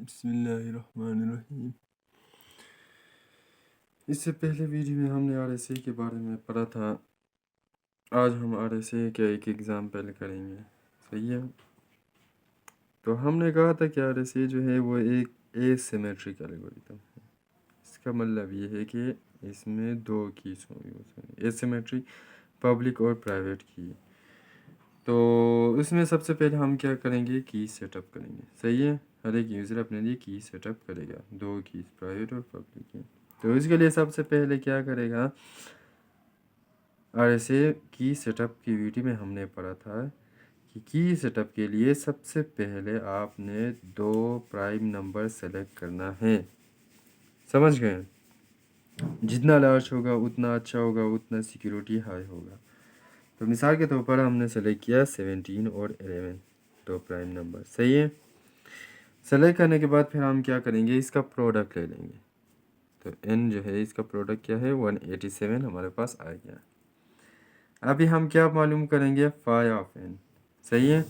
بسم اللہ الرحمن الرحیم۔ اس سے پہلے ویڈیو میں ہم نے آر ایس اے کے بارے میں پڑھا تھا۔ آج ہم آر ایس اے کا ایک ایگزامپل کریں گے، صحیح ہے؟ تو ہم نے کہا تھا کہ آر ایس اے جو ہے وہ ایک اے سیمیٹرک الگوریتم ہے۔ اس کا مطلب یہ ہے کہ اس میں دو کیز ہوں گے، اے سیمیٹرک پبلک اور پرائیویٹ کی۔ تو اس میں سب سے پہلے ہم کیا کریں گے، کی سیٹ اپ کریں گے، صحیح ہے؟ ہر ایک یوزر اپنے لیے کی سیٹ اپ کرے گا، دو کیز پرائیویٹ اور پبلک کی۔ تو اس کے لیے سب سے پہلے کیا کرے گا، آر ایس اے کی سیٹ اپ کی ویڈیو میں ہم نے پڑھا تھا کہ کی سیٹ اپ کے لیے سب سے پہلے آپ نے دو پرائم نمبر سلیکٹ کرنا ہے، سمجھ گئے؟ جتنا لارج ہوگا اتنا اچھا ہوگا، اتنا سیکیورٹی ہائی ہوگا۔ تو مثال کے طور پر ہم نے سلیکٹ کیا 17 اور 11، دو پرائم نمبر، صحیح ہے؟ سلیکٹ کرنے کے بعد پھر ہم کیا کریں گے، اس کا پروڈکٹ لے لیں گے۔ تو n جو ہے اس کا پروڈکٹ کیا ہے، 187 ہمارے پاس آ گیا۔ ابھی ہم کیا معلوم کریں گے، فائی آف n، صحیح ہے؟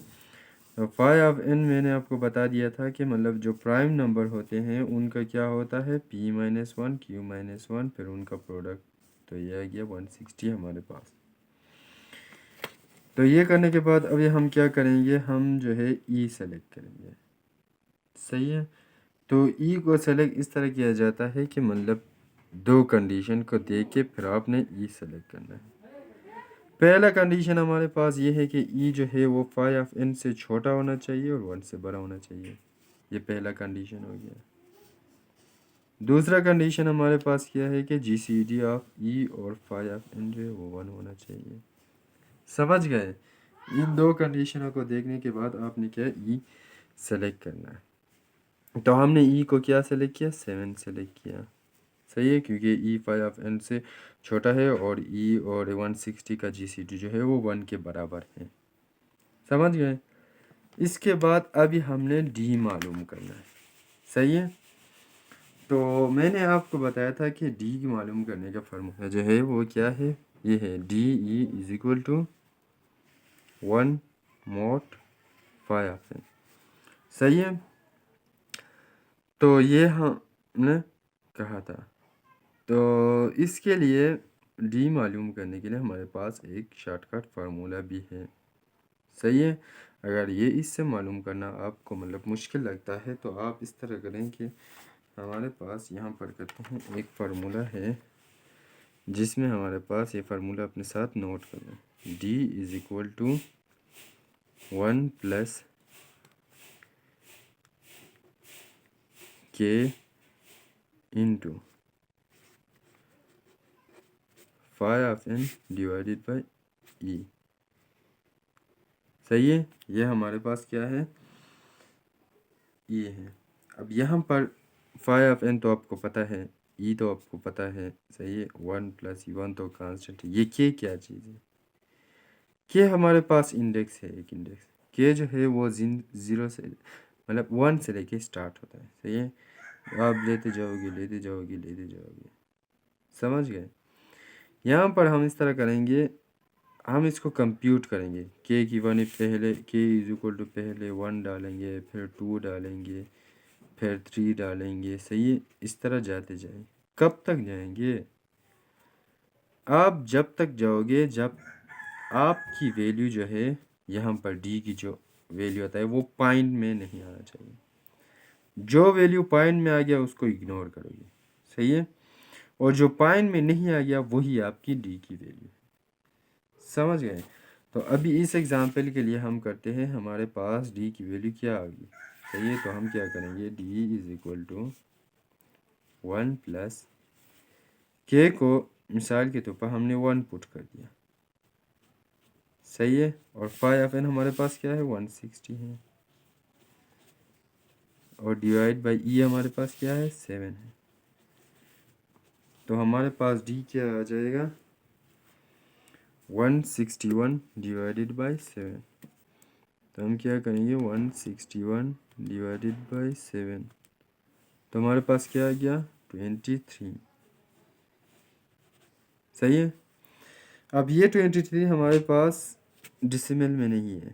تو فائی آف n میں نے آپ کو بتا دیا تھا کہ مطلب جو پرائم نمبر ہوتے ہیں ان کا کیا ہوتا ہے p-1 q-1 پھر ان کا پروڈکٹ، تو یہ آ گیا 160 ہمارے پاس۔ تو یہ کرنے کے بعد ابھی ہم کیا کریں گے، ہم جو ہے ای سلیکٹ کریں گے، صحیح ہے؟ تو ای کو سلیکٹ اس طرح کیا جاتا ہے کہ مطلب دو کنڈیشن کو دیکھ کے پھر آپ نے ای سلیکٹ کرنا ہے۔ پہلا کنڈیشن ہمارے پاس یہ ہے کہ ای جو ہے وہ فائی آف n سے چھوٹا ہونا چاہیے اور 1 سے بڑا ہونا چاہیے، یہ پہلا کنڈیشن ہو گیا۔ دوسرا کنڈیشن ہمارے پاس کیا ہے کہ جی سی ڈی آف ای اور فائی آف n جو ہے وہ 1 ہونا چاہیے، سمجھ گئے؟ ان دو کنڈیشنوں کو دیکھنے کے بعد آپ نے کیا ای سلیکٹ کرنا ہے۔ تو ہم نے ای کو کیا سلیکٹ کیا، 7 سلیکٹ کیا، صحیح ہے؟ کیونکہ ای فائی آف n سے چھوٹا ہے اور ای اور 160 کا جی سی ڈی جو ہے وہ 1 کے برابر ہے، سمجھ گئے؟ اس کے بعد ابھی ہم نے ڈی معلوم کرنا ہے، صحیح ہے؟ تو میں نے آپ کو بتایا تھا کہ ڈی کی معلوم کرنے کا فارمولا جو ہے وہ کیا ہے، یہ ہے D E is equal to 1 mod phi of n، صحیح ہے؟ تو یہ ہم نے کہا تھا۔ تو اس کے لیے ڈی معلوم کرنے کے لیے ہمارے پاس ایک شارٹ کٹ فارمولا بھی ہے، صحیح ہے؟ اگر یہ اس سے معلوم کرنا آپ کو مطلب مشکل لگتا ہے تو آپ اس طرح کریں کہ ہمارے پاس یہاں پر کرتے ہیں ایک فارمولا ہے جس میں ہمارے پاس یہ فارمولا اپنے ساتھ نوٹ کر لیں، d is equal to 1 plus k into phi of n divided by e, صحیح ہے؟ یہ ہمارے پاس کیا ہے، ای ہے۔ اب یہاں پر فائی آف n تو آپ کو پتہ ہے، ای تو آپ کو پتہ ہے، صحیح ہے؟ 1 پلس 1 تو کانسٹنٹ ہے۔ یہ کیا چیز ہے، کہ ہمارے پاس انڈیکس ہے، ایک انڈیکس کے جو ہے وہ 0 سے مطلب 1 سے لے کے سٹارٹ ہوتا ہے، صحیح ہے؟ آپ لیتے جاؤ گے لیتے جاؤ گے لیتے جاؤ گے، سمجھ گئے؟ یہاں پر ہم اس طرح کریں گے، ہم اس کو کمپیوٹ کریں گے، کے کی 1 پہلے کے از اکول ٹو پہلے 1 ڈالیں گے، پھر 2 ڈالیں گے، پھر 3 ڈالیں گے، صحیح ہے؟ اس طرح جاتے جائیں، کب تک جائیں گے، آپ جب تک جاؤ گے جب آپ کی ویلیو جو ہے یہاں پر ڈی کی جو ویلیو آتا ہے وہ پوائنٹ میں نہیں آنا چاہیے، جو ویلیو پوائنٹ میں آ گیا اس کو اگنور کرو گے، صحیح ہے؟ اور جو پوائنٹ میں نہیں آ گیا وہی آپ کی ڈی کی ویلیو ہے، سمجھ گئے؟ تو ابھی اس ایگزامپل کے لیے ہم کرتے ہیں، ہمارے پاس ڈی کی ویلیو کیا آ گئی، صحیح ہے؟ تو ہم کیا کریں گے، D is equal to 1 plus کے کو مثال کے طور پر ہم نے 1 پٹ کر دیا، صحیح ہے؟ اور فائی آف n ہمارے پاس کیا ہے، 160 ہے، اور ڈیوائڈ بائی ای ہمارے پاس کیا ہے، 7 ہے۔ تو ہمارے پاس ڈی کیا آ جائے گا، 161 ڈیوائڈیڈ بائی 7۔ تو ہم کیا کریں گے، 161 ڈیوائڈیڈ بائی 7، تو ہمارے پاس کیا آ گیا، 23، صحیح ہے؟ اب یہ 23 ہمارے پاس ڈیسیمل میں نہیں ہے،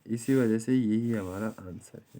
اسی وجہ سے یہی ہمارا آنسر ہے،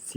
C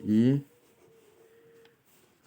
e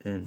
n।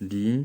d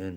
n।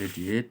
88